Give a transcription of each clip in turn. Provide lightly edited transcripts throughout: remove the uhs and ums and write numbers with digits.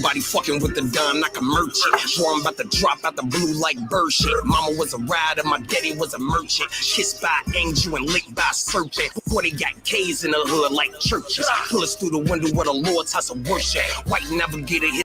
Everybody fucking with the dime like a merchant. Boy, I'm about to drop out the blue like bird shit. Mama was a rider, my daddy was a merchant. Kissed by an angel and licked by a serpent. Boy, they got K's in the hood like churches. Pull us through the window where the Lord's house of worship. White navigator hit.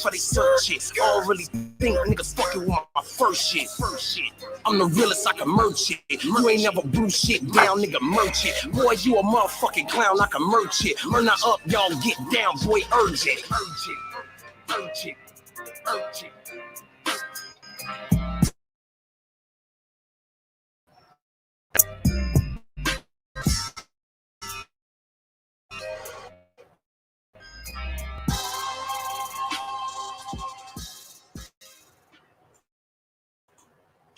For they search it. I don't really think niggas fucking with my first shit. I'm the realest I can merch it. You ain't never blew shit down, nigga, merch it. Boy, you a motherfucking clown, I can merch it. Run her up, y'all get down, boy, urge it. Urge it.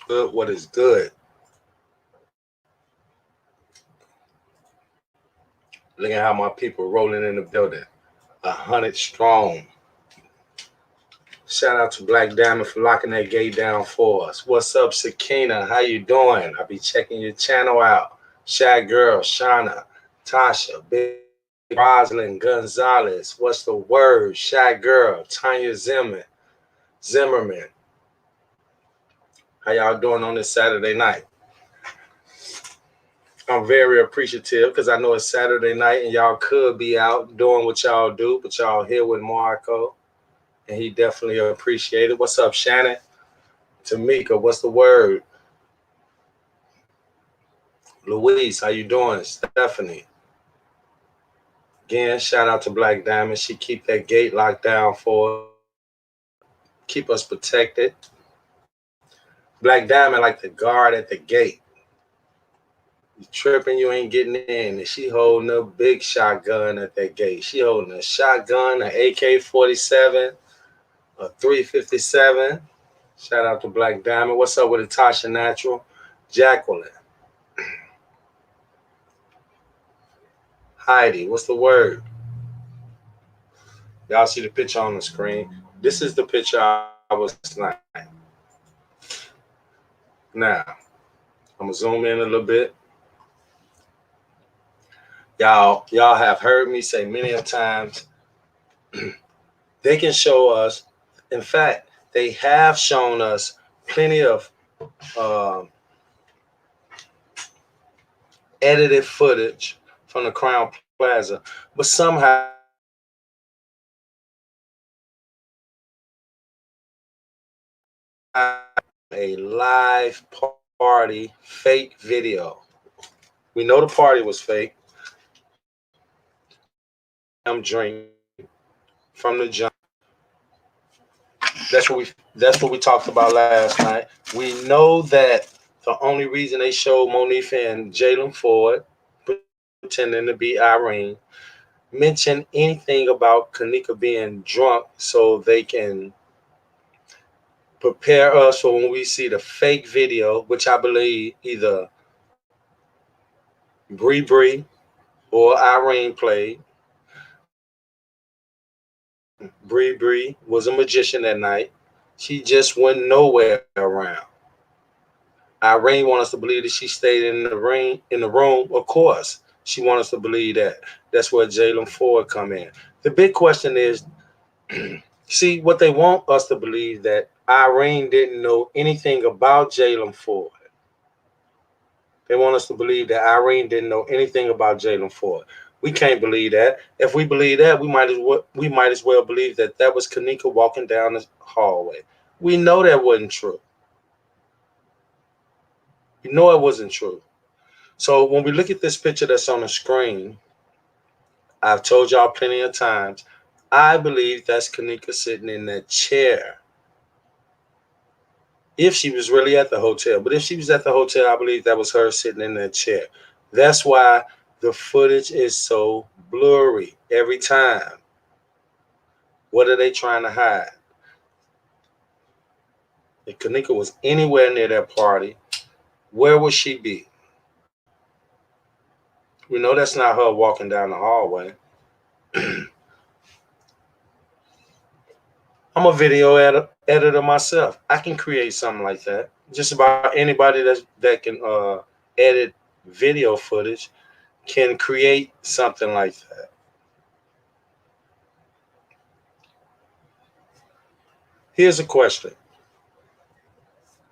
Good, what is good? Look at how my people rolling in the building. 100 strong. Shout out to Black Diamond for locking that gate down for us. What's up, Sakina? How you doing? I'll be checking your channel out. Shy Girl, Shauna, Tasha, Big Roslyn Gonzalez. What's the word? Shy Girl, Tanya Zimmerman. How y'all doing on this Saturday night? I'm very appreciative because I know it's Saturday night and y'all could be out doing what y'all do, but y'all here with Marco, and he definitely appreciated it. What's up, Shannon? Tamika, what's the word? Louise, how you doing? Stephanie. Again, shout out to Black Diamond. She keep that gate locked down for us. Keep us protected. Black Diamond like the guard at the gate. You tripping, you ain't getting in. And she holding a big shotgun at that gate. She holding a shotgun, an AK-47, a 357. Shout out to Black Diamond. What's up with Natasha Natural? Jacqueline. Heidi, what's the word? Y'all see the picture on the screen. This is the picture I was tonight. Now, I'm going to zoom in a little bit. Y'all have heard me say many a times, they can show us, in fact, they have shown us plenty of edited footage from the Crown Plaza, but somehow a live party fake video. We know the party was fake. I'm drinking from the jump. That's what we talked about last night. We know that the only reason they showed Monifa and Jalen Ford pretending to be Irene mention anything about Kenneka being drunk so they can prepare us for when we see the fake video, which I believe either Bree or Irene played. Bree was a magician that night. She just went nowhere around. Irene wants us to believe that she stayed in the room. Of course, she wants us to believe that. That's where Jalen Ford come in. The big question is, see, what they want us to believe that Irene didn't know anything about Jalen Ford. They want us to believe that Irene didn't know anything about Jalen Ford. We can't believe that. If we believe that, we might as well believe that that was Kenneka walking down the hallway. We know that wasn't true. We know it wasn't true. So when we look at this picture that's on the screen, I've told y'all plenty of times, I believe that's Kenneka sitting in that chair. If she was really at the hotel. But if she was at the hotel, I believe that was her sitting in that chair. That's why the footage is so blurry every time. What are they trying to hide? If Kenneka was anywhere near that party, where would she be? We know that's not her walking down the hallway. I'm a video editor myself. I can create something like that. Just about anybody that can edit video footage can create something like that. Here's a question.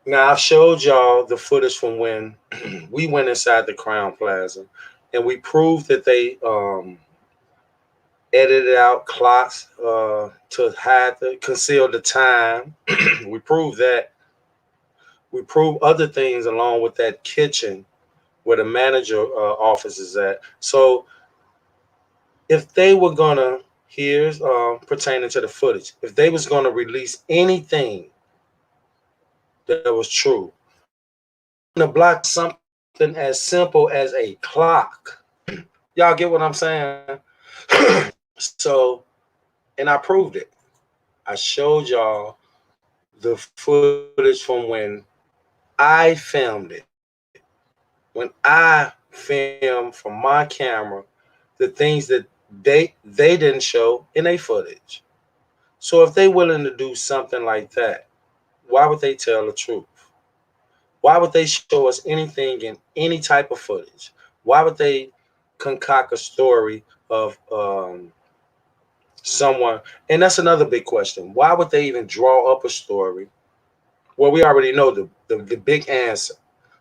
Now, I've showed y'all the footage from when we went inside the Crown Plaza, and we proved that they edited out clocks to conceal the time. We proved that. We proved other things along with that kitchen where the manager office is at. So if they were gonna, here's pertaining to the footage, if they was gonna release anything that was true, to block something as simple as a clock. Y'all get what I'm saying? So, and I proved it. I showed y'all the footage from when I filmed it. When I filmed from my camera the things that they didn't show in a footage. So if they willing to do something like that, why would they tell the truth? Why would they show us anything in any type of footage? Why would they concoct a story of someone? And that's another big question. Why would they even draw up a story? Well, we already know the big answer,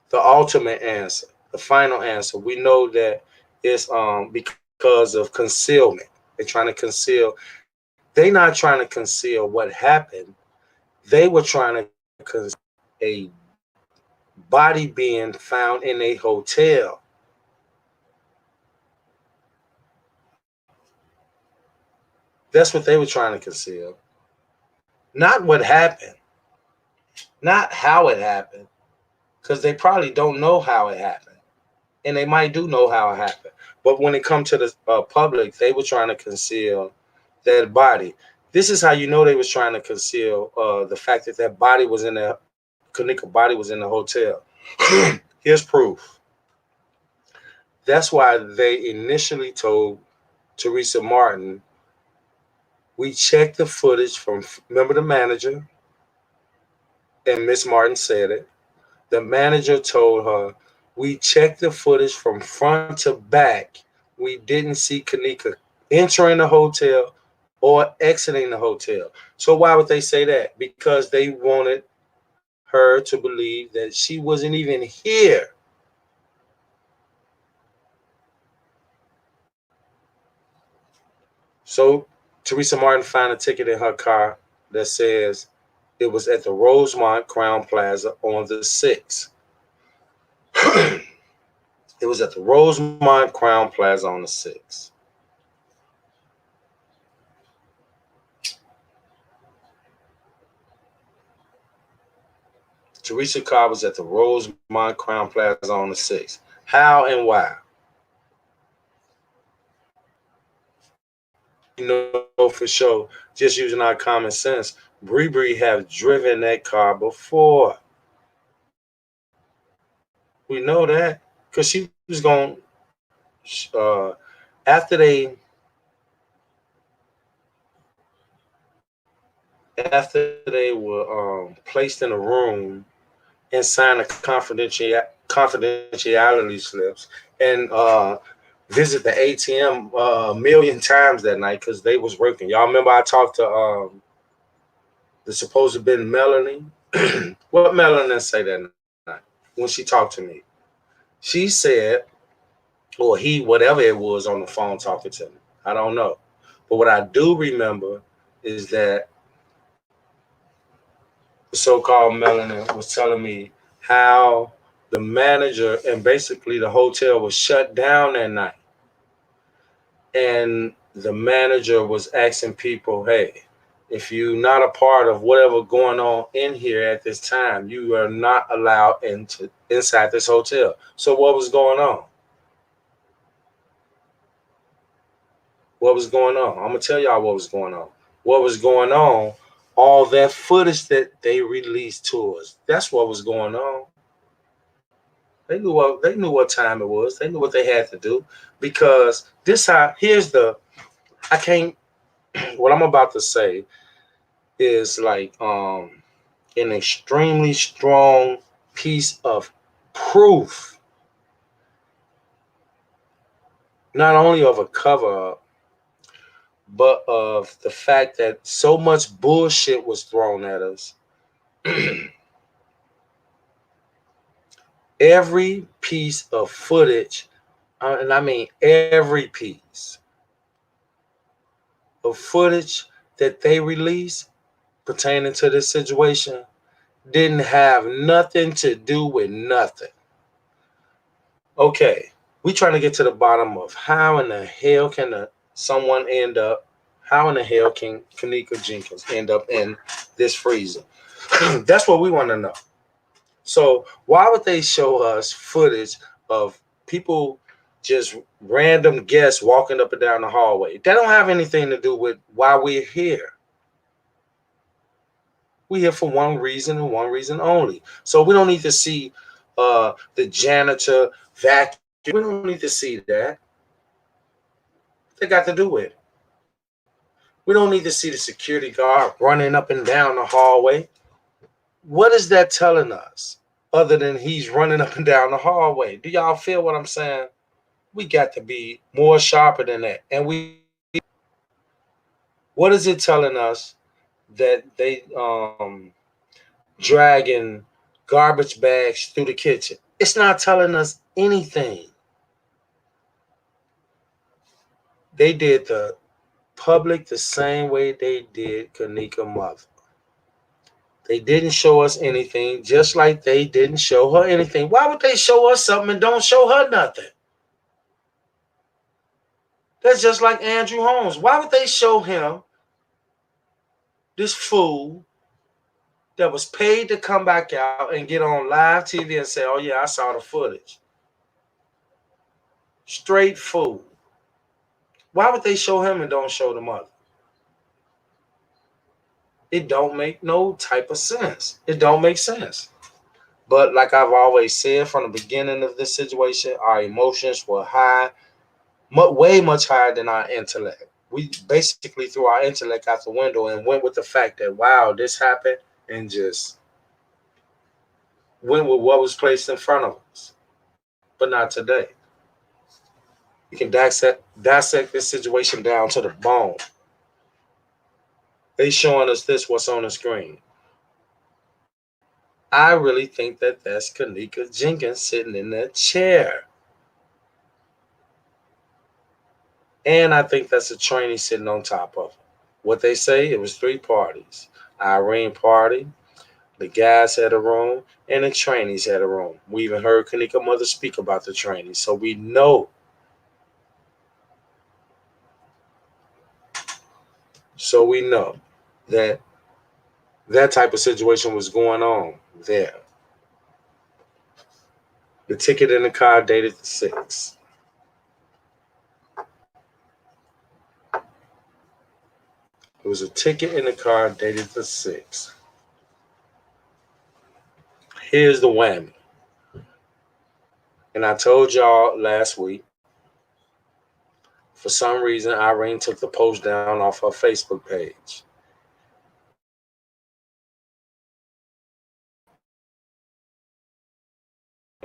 the ultimate answer, the final answer. We know that it's because of concealment. They're trying to conceal. They're not trying to conceal what happened. They were trying to conceal a body being found in a hotel. That's what they were trying to conceal. Not what happened, not how it happened, because they probably don't know how it happened. And they might do know how it happened. But when it comes to the public, they were trying to conceal that body. This is how you know they was trying to conceal the fact that that body was in the Kenneka body was in the hotel. Here's proof. That's why they initially told Teresa Martin, we checked the footage from, remember the manager, and Miss Martin said it. The manager told her, we checked the footage from front to back. We didn't see Kenneka entering the hotel or exiting the hotel. So why would they say that? Because they wanted her to believe that she wasn't even here. So Teresa Martin found a ticket in her car that says it was at the Rosemont Crown Plaza on the 6th. It was at the Rosemont Crown Plaza on the 6th. Teresa car was at the Rosemont Crown Plaza on the 6th. How and why? You know for sure, just using our common sense, Bree have driven that car before. We know that because she was going after they after they were placed in a room and signed a confidentiality slips and visit the ATM a million times that night because they was working. Y'all remember I talked to the supposed been Melanie? What Melanie say that night when she talked to me? She said, or he, whatever it was on the phone talking to me. I don't know. But what I do remember is that the so-called Melanie was telling me how the manager and basically the hotel was shut down that night. And the manager was asking people, hey, if you're not a part of whatever going on in here at this time, you are not allowed inside this hotel. So what was going on? What was going on? I'm gonna tell y'all what was going on. What was going on? All that footage that they released to us. That's what was going on. They knew what time it was. They knew what they had to do because this how here's the I can't what I'm about to say is like an extremely strong piece of proof, not only of a cover up, but of the fact that so much bullshit was thrown at us. Every piece of footage, and I mean every piece of footage that they released pertaining to this situation didn't have nothing to do with nothing. Okay, we trying to get to the bottom of how in the hell can someone end up, how in the hell can Kenneka Jenkins end up in this freezer? That's what we want to know. So why would they show us footage of people just random guests walking up and down the hallway? That don't have anything to do with why we're here. We're here for one reason and one reason only. So we don't need to see the janitor vacuum. We don't need to see that. They got to do it. We don't need to see the security guard running up and down the hallway. What is that telling us other than he's running up and down the hallway? Do y'all feel what I'm saying? We got to be more sharper than that. And what is it telling us that they dragging garbage bags through the kitchen? It's not telling us anything. They did the public the same way they did Kenneka mother. They didn't show us anything, just like they didn't show her anything. Why would they show us something and don't show her nothing? That's just like Andrew Holmes. Why would they show him, this fool that was paid to come back out and get on live TV and say, oh yeah, I saw the footage? Straight fool. Why would they show him and don't show the mother? It don't make no type of sense. It don't make sense. But like I've always said from the beginning of this situation, our emotions were high, way much higher than our intellect. We basically threw our intellect out the window and went with the fact that, wow, this happened, and just went with what was placed in front of us. But not today. We can dissect this situation down to the bone. They showing us this, what's on the screen. I really think that that's Kenneka Jenkins sitting in that chair. And I think that's a trainee sitting on top of him. What they say, it was three parties. Irene party, the guys had a room, and the trainees had a room. We even heard Kenneka mother speak about the trainees. So we know. That that type of situation was going on there. The ticket in the car dated the 6th. It was a ticket in the car dated the 6th. Here's the whammy. And I told y'all last week, for some reason, Irene took the post down off her Facebook page.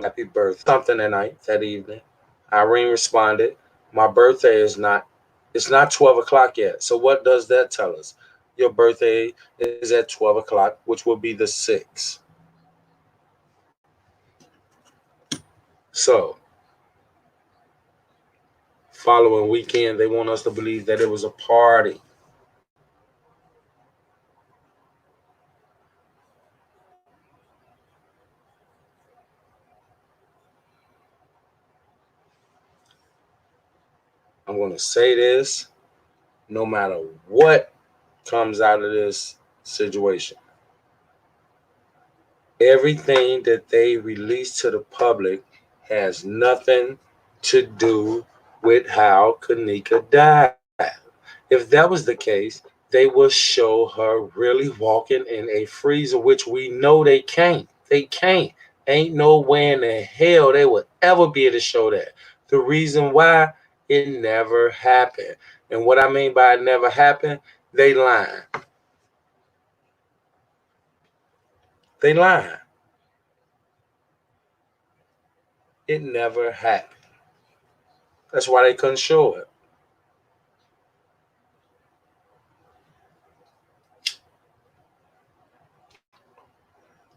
happy birthday. Something that evening. Irene responded, my birthday it's not 12 o'clock yet. So what does that tell us? Your birthday is at 12 o'clock, which will be the 6th. So following weekend, they want us to believe that it was a party. I'm going to say this no matter what comes out of this situation. Everything that they release to the public has nothing to do with how Kenneka died. If that was the case, they will show her really walking in a freezer, which we know they can't. They can't. Ain't no way in the hell they would ever be able to show that. The reason why, it never happened. And what I mean by it never happened, they lying. They lying. It never happened. That's why they couldn't show it.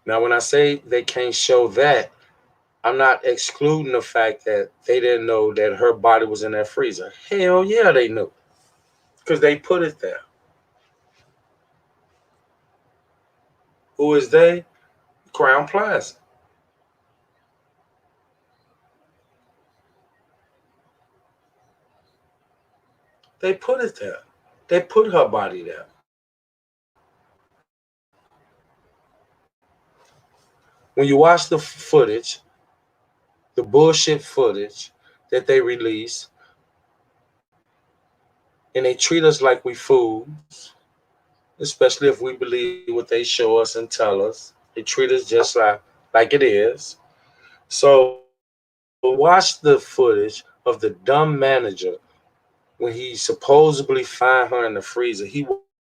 Now, when I say they can't show that, I'm not excluding the fact that they didn't know that her body was in that freezer. Hell yeah, they knew because they put it there. Who is they? Crown Plaza. They put it there. They put her body there. When you watch the footage, the bullshit footage that they release, and they treat us like we fools, especially if we believe what they show us and tell us. They treat us just like it is. So watch the footage of the dumb manager when he supposedly find her in the freezer. He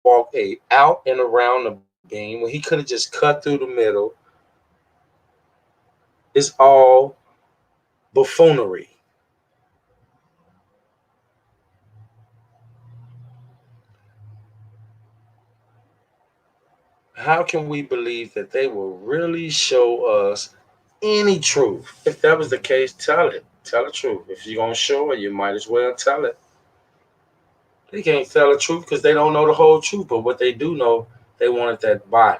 walked out and around the beam when he could have just cut through the middle. It's all buffoonery. How can we believe that they will really show us any truth? If that was the case, tell it. Tell the truth. If you're gonna show it, you might as well tell it. They can't tell the truth because they don't know the whole truth. But what they do know, they wanted that body.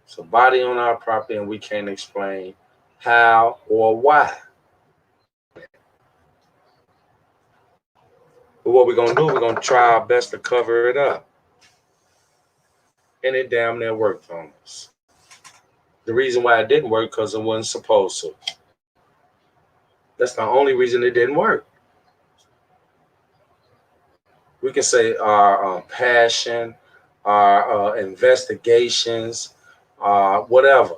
So body on our property, and we can't explain how or why. But what we're gonna do, we're gonna try our best to cover it up. And it damn near worked on us. The reason why it didn't work because it wasn't supposed to. That's the only reason it didn't work. We can say our passion, our investigations, whatever.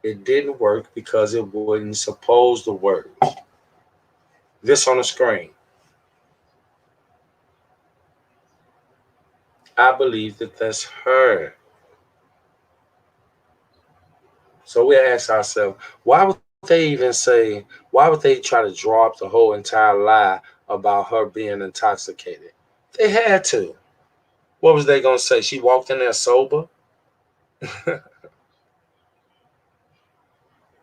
It didn't work because it wasn't supposed to work. This on the screen. I believe that that's her. So we ask ourselves, why would they even say, why would they try to draw up the whole entire lie about her being intoxicated? They had to. What was they gonna say? She walked in there sober.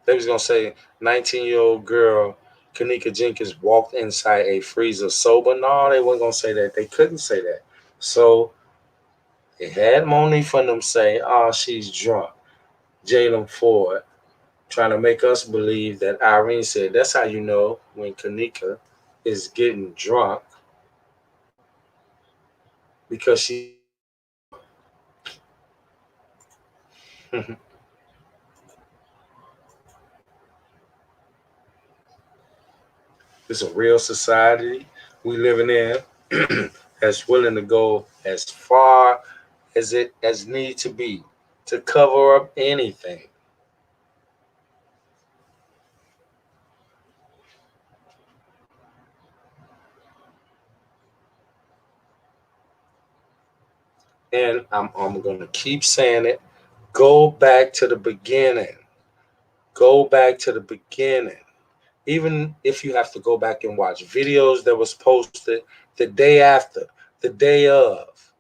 They was gonna say 19-year-old girl Kenneka Jenkins walked inside a freezer sober. No, they weren't gonna say that. They couldn't say that. So they had Monique from them say, "Oh, she's drunk." Jalen Ford trying to make us believe that Irene said. That's how you know when Kenneka is getting drunk because she's sober. It's a real society we living in that's willing to go as far as it as need to be to cover up anything. And I'm gonna keep saying it. Go back to the beginning. Go back to the beginning. Even if you have to go back and watch videos that was posted the day after, the day of.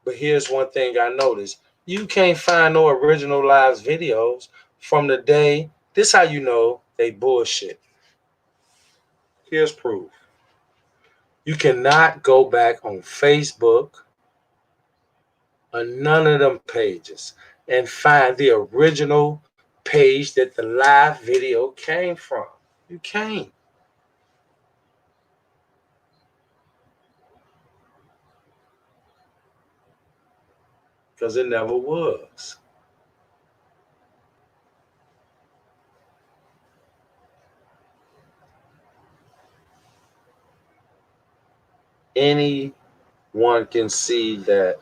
But here's one thing I noticed. You can't find no original live videos from the day. This how you know they bullshit. Here's proof. You cannot go back on Facebook or none of them pages and find the original page that the live video came from. You can't. Because it never was. Anyone can see that,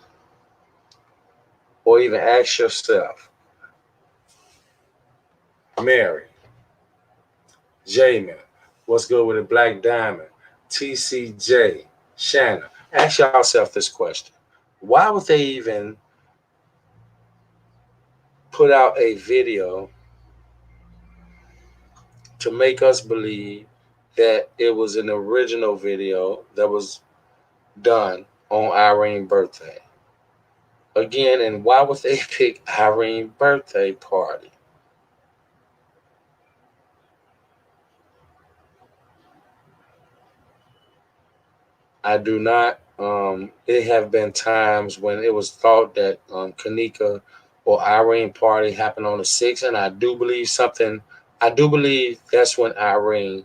or even ask yourself, Mary, Jamin, what's good with the Black Diamond, TCJ, Shanna. Ask yourself this question. Why would they even put out a video to make us believe that it was an original video that was done on Irene's birthday? Again, and why would they pick Irene's birthday party? I do not. It have been times when it was thought that Kenneka or Irene party happened on the 6th, and I do believe something. I do believe that's when Irene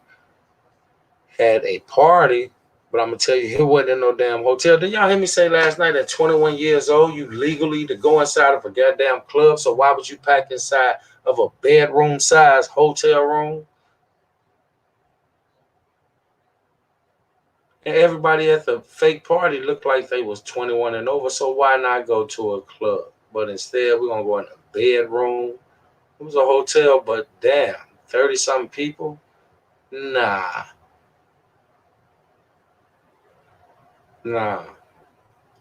had a party. But I'm gonna tell you, it wasn't in no damn hotel. Did y'all hear me say last night at 21 years old, you legally to go inside of a goddamn club? So why would you pack inside of a bedroom size hotel room? And everybody at the fake party looked like they was 21 and over, so why not go to a club? But instead, we're going to go in a bedroom. It was a hotel, but damn, 30-something people? Nah, nah.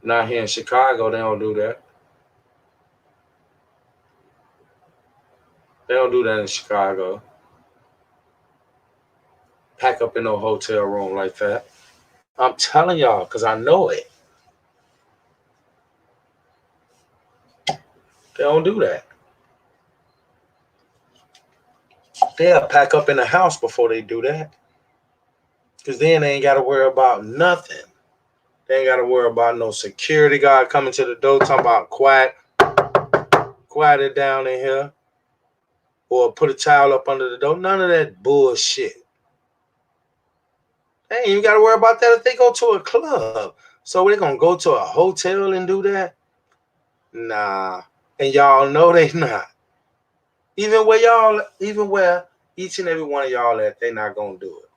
Not here in Chicago, they don't do that. They don't do that in Chicago. Pack up in no hotel room like that. I'm telling y'all, because I know it. They don't do that. They'll pack up in the house before they do that. Because then they ain't got to worry about nothing. They ain't got to worry about no security guard coming to the door talking about quiet it down in here, or put a towel up under the door. None of that bullshit. They ain't even got to worry about that if they go to a club. So they going to go to a hotel and do that? Nah. And y'all know they not. Even where each and every one of y'all at, they not going to do it.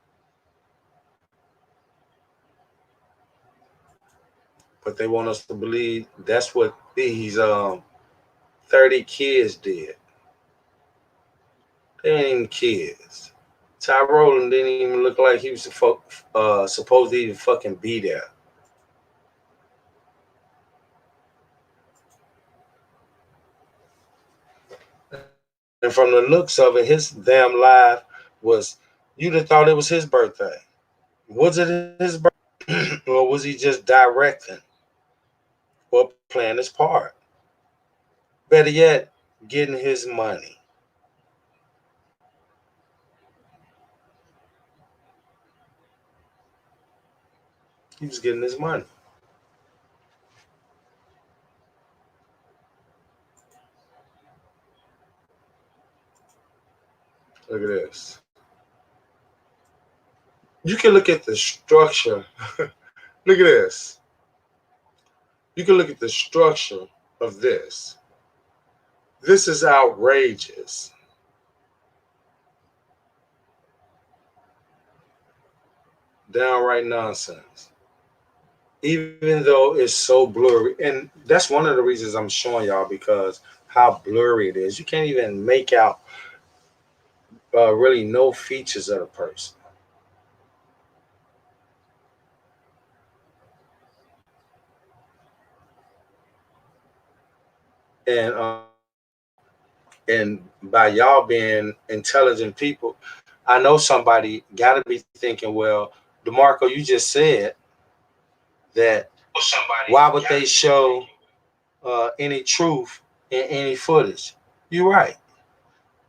But they want us to believe that's what these 30 kids did. They ain't even kids. Tyrone didn't even look like he was supposed to even fucking be there. And from the looks of it, his damn life was, you'd have thought it was his birthday. Was it his birthday? Or was he just directing or playing his part? Better yet, getting his money. He was getting his money. Look at this. You can look at the structure. Look at this. You can look at the structure of this. This is outrageous. Downright nonsense. Even though it's so blurry. And that's one of the reasons I'm showing y'all, because how blurry it is. You can't even make out really no features of the person. And by y'all being intelligent people, I know somebody got to be thinking, well, DeMarco, you just said that why would they show any truth in any footage? You're right.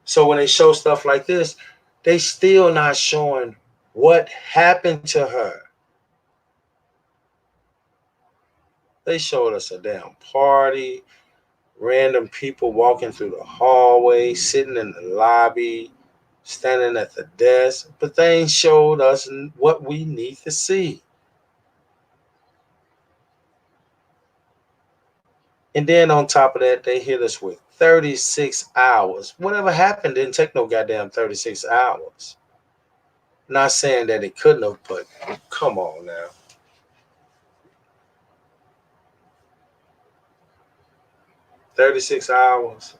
So when they show stuff like this, they still not showing what happened to her. They showed us a damn party, random people walking through the hallway, sitting in the lobby, standing at the desk, but they ain't showed us what we need to see. And then on top of that, they hit us with 36 hours. Whatever happened didn't take no goddamn 36 hours. Not saying that it couldn't have, but come on now. 36 hours.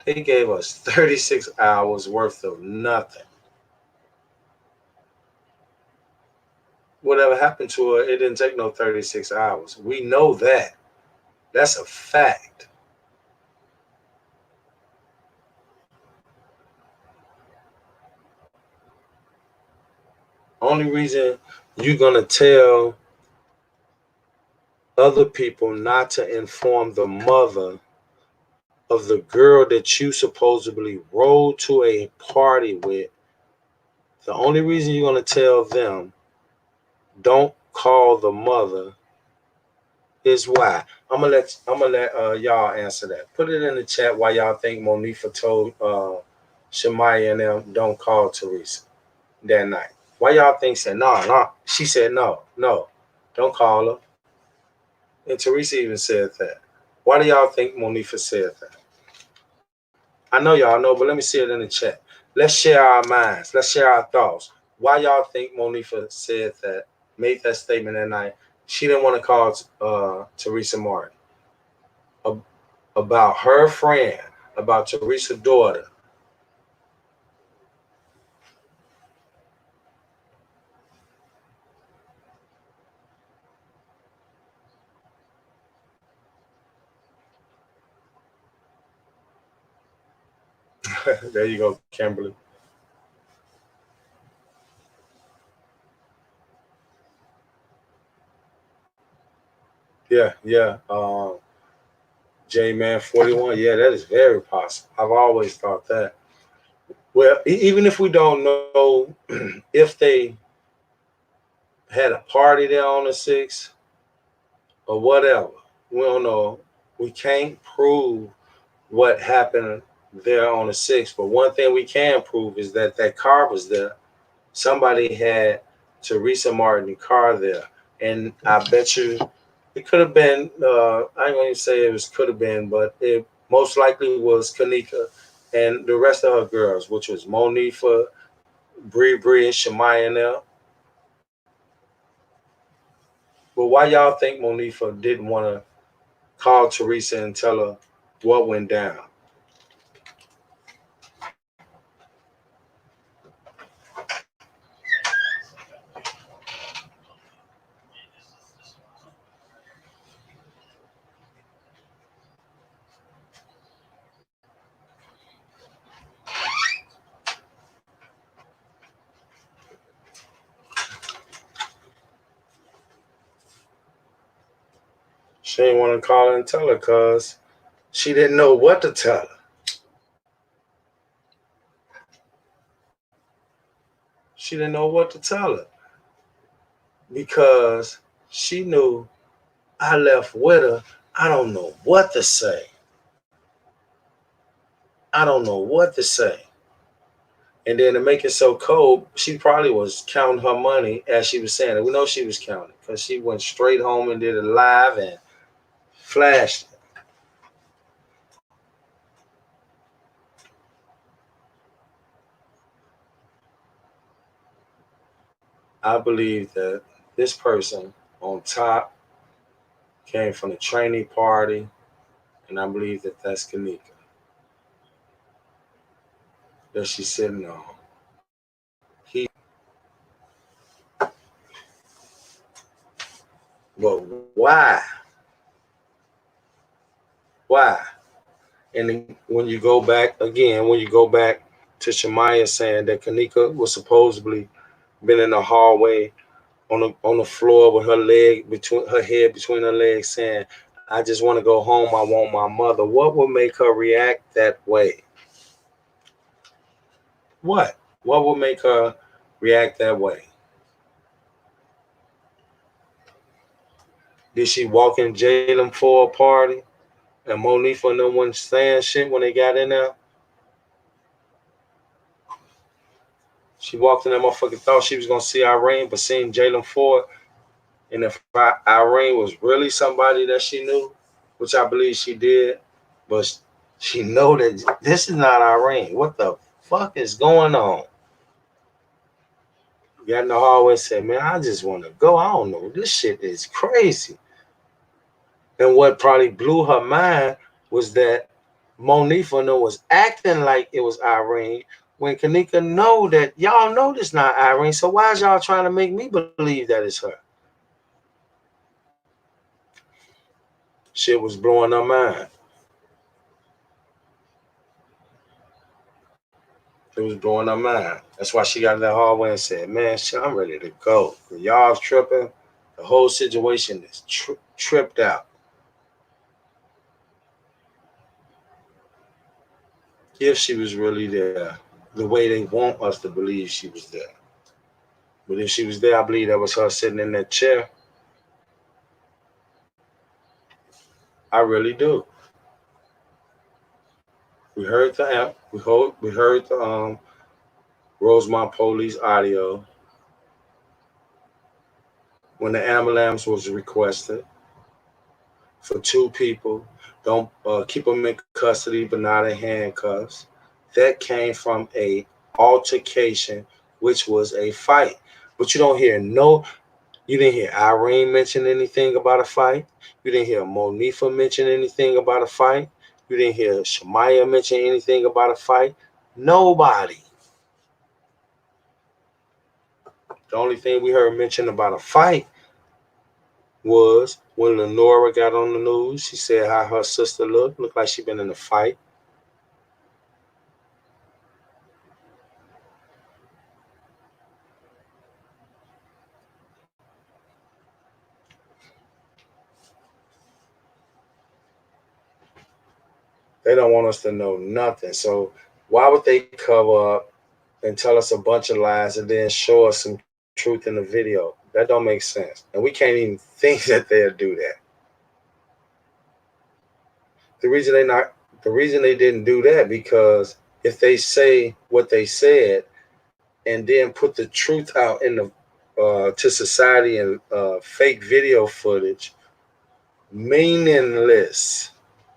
They gave us 36 hours worth of nothing. Whatever happened to her, it didn't take no 36 hours. We know that. That's a fact. Only reason you're going to tell other people not to inform the mother of the girl that you supposedly rode to a party with, the only reason you're going to tell them don't call the mother is why. I'm gonna let y'all answer that. Put it in the chat why y'all think Monifa told Shemaya and them don't call Teresa that night. Why y'all think said no? She said no, don't call her. And Teresa even said that. Why do y'all think Monifa said that? I know y'all know, but let me see it in the chat. Let's share our minds. Let's share our thoughts. Why y'all think Monifa said that, made that statement that night? She didn't want to call Teresa Martin about her friend, about Teresa's daughter. There you go, Kimberly. Yeah. J-Man 41. Yeah, that is very possible. I've always thought that. Well, even if we don't know if they had a party there on the 6th or whatever, we don't know. We can't prove what happened there on the 6th. But one thing we can prove is that that car was there. Somebody had Teresa Martin's car there. And I bet you it could have been, I ain't going to say it was could have been, but it most likely was Kenneka and the rest of her girls, which was Monifa, Bree, and Shemaya and them. But why y'all think Monifa didn't want to call Teresa and tell her what went down? She didn't want to call her and tell her because she didn't know what to tell her. She didn't know what to tell her because she knew I left with her. I don't know what to say. I don't know what to say. And then to make it so cold, she probably was counting her money as she was saying it. We know she was counting because she went straight home and did it live and flashed it. I believe that this person on top came from the trainee party, and I believe that that's Kenneka that she's sitting on. He, but why? Why? And when you go back again, when you go back to Shemaya saying that Kenneka was supposedly been in the hallway on the floor with her leg between her head between her legs, saying, "I just want to go home. I want my mother." What would make her react that way? What? What would make her react that way? Did she walk in Jalen for a party and Monifa and no one saying shit when they got in there? She walked in that motherfucker, thought she was gonna see Irene, but seeing Jalen Ford, and if Irene was really somebody that she knew, which I believe she did, but she know that this is not Irene. What the fuck is going on? Got in the hallway and said, "Man, I just want to go. I don't know. This shit is crazy." And what probably blew her mind was that Monifa was acting like it was Irene when Kenneka know that y'all know this not Irene. So why is y'all trying to make me believe that it's her? Shit was blowing her mind. It was blowing her mind. That's why she got in that hallway and said, "Man, shit, I'm ready to go. Y'all tripping. The whole situation is tripped out." If she was really there, the way they want us to believe she was there. But if she was there, I believe that was her sitting in that chair. I really do. We heard the Rosemont police audio when the ambulance was requested for two people. Don't keep them in custody, but not in handcuffs. That came from a altercation, which was a fight. But you don't hear no. You didn't hear Irene mention anything about a fight. You didn't hear Monifa mention anything about a fight. You didn't hear Shemaya mention anything about a fight. Nobody. The only thing we heard mentioned about a fight was when Lenora got on the news. She said how her sister looked like she'd been in a fight. They don't want us to know nothing. So why would they cover up and tell us a bunch of lies and then show us some truth in the video? That don't make sense. And we can't even think that they'll do that. The reason they not the reason they didn't do that because if they say what they said and then put the truth out in the to society and fake video footage, meaningless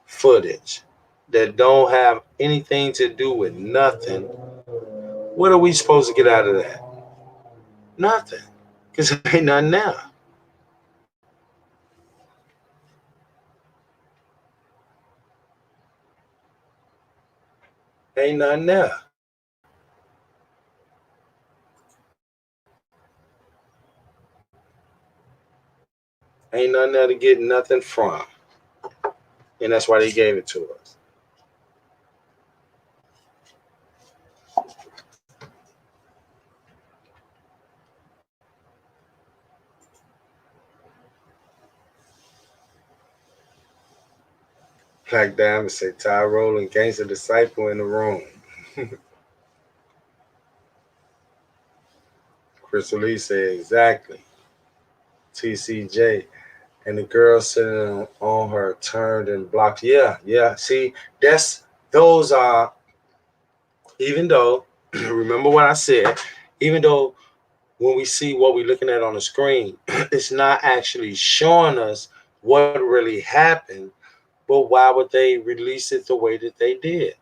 footage that don't have anything to do with nothing, what are we supposed to get out of that? Nothing, because there ain't nothing there. Ain't nothing there. Ain't nothing there to get nothing from. And that's why they gave it to us. Black Diamond say Tyrone and Gangster Disciple in the room. Crystal Lee said exactly. TCJ. And the girl sitting on her turned and blocked. Yeah, yeah. See, those are, even though, remember what I said, even though when we see what we're looking at on the screen, it's not actually showing us what really happened, but why would they release it the way that they did?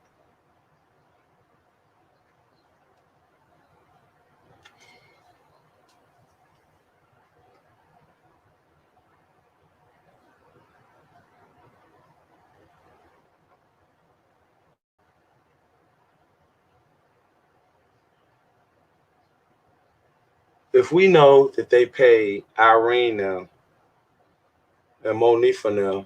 If we know that they paid Irene now and Monifa now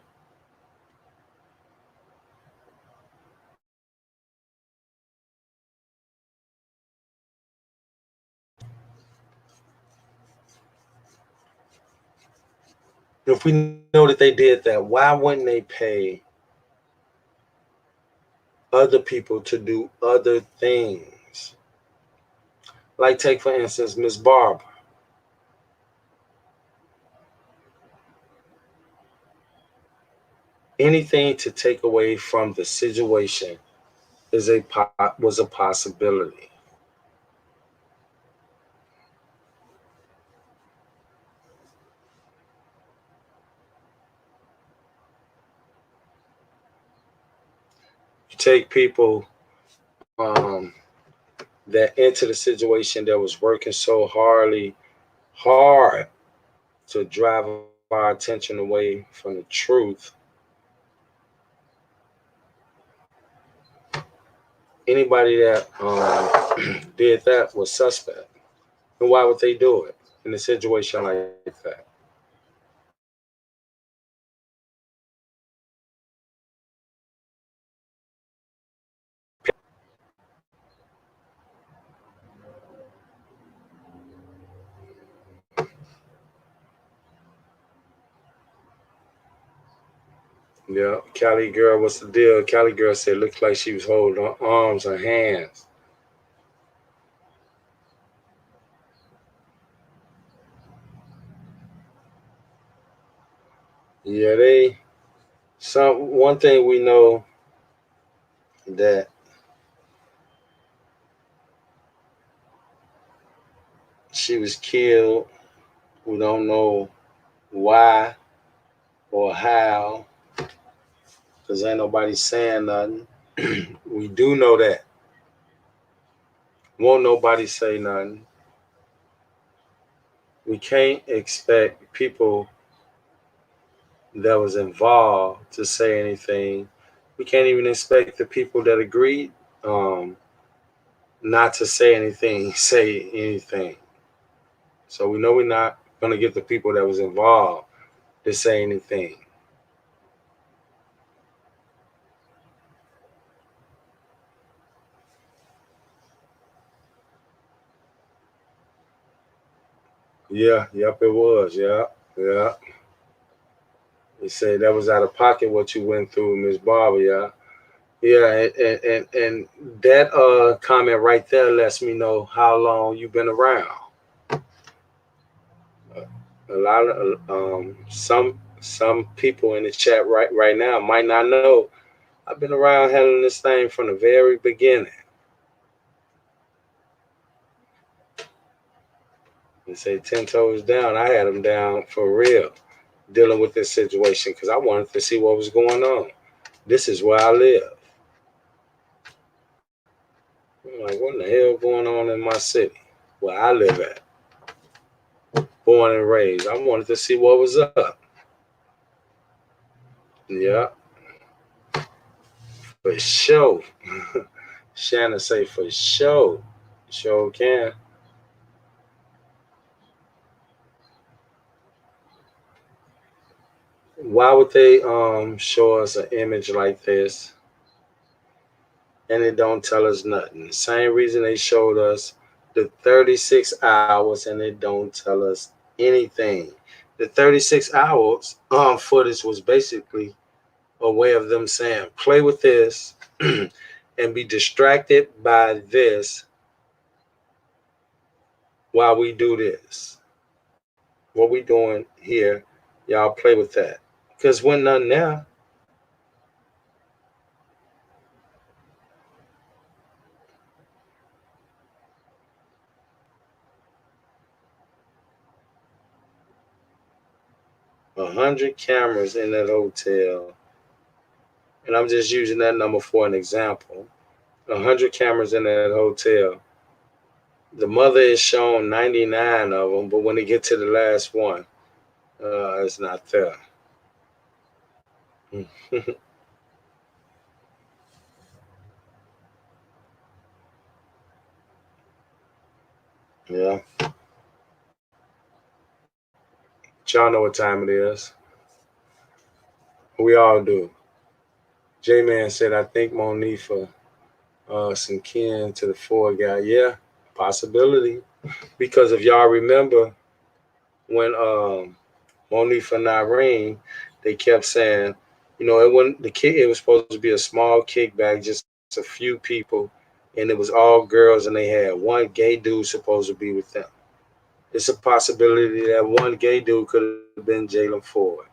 If we know that they did that, why wouldn't they pay other people to do other things? Like, take for instance, Miss Barbara. Anything to take away from the situation was a possibility. You take people that into the situation that was working so hard to drive our attention away from the truth. Anybody that did that was suspect. And why would they do it in a situation like that? Yeah, Cali girl, what's the deal? Cali girl said, looks like she was holding her arms, her hands. Yeah, one thing we know that she was killed. We don't know why or how, because ain't nobody saying nothing. We do know that. Won't nobody say nothing. We can't expect people that was involved to say anything. We can't even expect the people that agreed not to say anything, say anything. So we know we're not going to get the people that was involved to say anything. Yeah, yep, it was. Yeah, yeah. They say that was out of pocket what you went through, Miss Barber. Yeah, yeah, and that comment right there lets me know how long you've been around. A lot of some people in the chat right now might not know. I've been around handling this thing from the very beginning. They say 10 toes down. I had them down for real, dealing with this situation because I wanted to see what was going on. This is where I live. I'm like, what in the hell going on in my city where I live at? Born and raised. I wanted to see what was up. Yeah, for sure. Shannon say for sure. Sure can. Why would they show us an image like this and it don't tell us nothing? The same reason they showed us the 36 hours and it don't tell us anything. The 36 hours footage was basically a way of them saying, play with this and be distracted by this while we do this. What we doing here, y'all play with that. Because when none now, 100 cameras in that hotel, and I'm just using that number for an example. 100 cameras in that hotel. The mother is shown 99 of them, but when they get to the last one, it's not there. Yeah, y'all know what time it is. We all do. J Man said, I think Monifa some kin to the four guy. Yeah, possibility. Because if y'all remember when Monifa and Irene, they kept saying, you know, it wasn't the kick. It was supposed to be a small kickback, just a few people, and it was all girls, and they had one gay dude supposed to be with them. It's a possibility that one gay dude could have been Jalen Ford.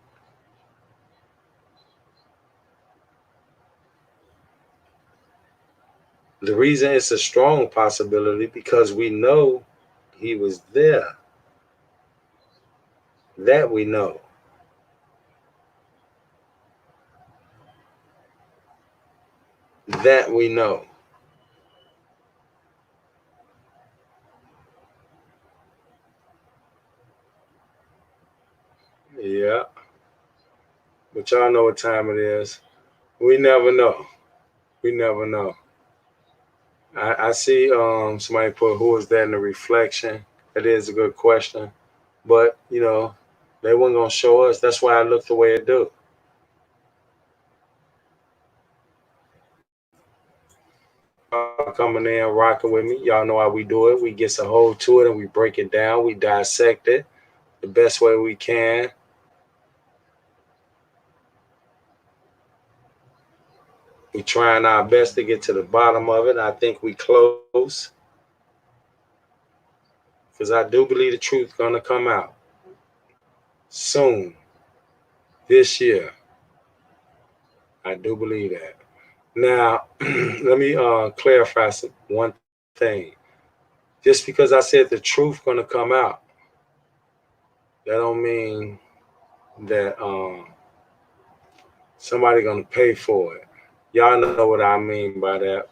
The reason it's a strong possibility because we know he was there. That we know. That we know. Yeah. But y'all know what time it is. We never know. We never know. I see somebody put who is that in the reflection. That is a good question. But, you know, they weren't gonna show us. That's why I look the way it do. Y'all coming in, rocking with me. Y'all know how we do it. We get a hold to it and we break it down. We dissect it the best way we can. We trying our best to get to the bottom of it. I think we close because I do believe the truth gonna come out soon this year. I do believe that. Now, let me clarify one thing. Just because I said the truth gonna come out, that don't mean that somebody gonna pay for it. Y'all know what I mean by that.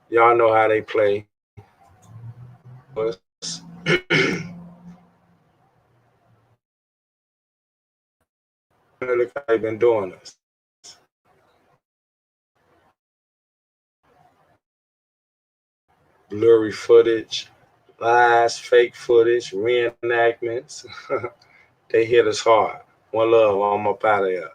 Y'all know how they play. Look how they been doing this. Blurry footage, lies, fake footage, reenactments. They hit us hard. One love, I'm up out of here.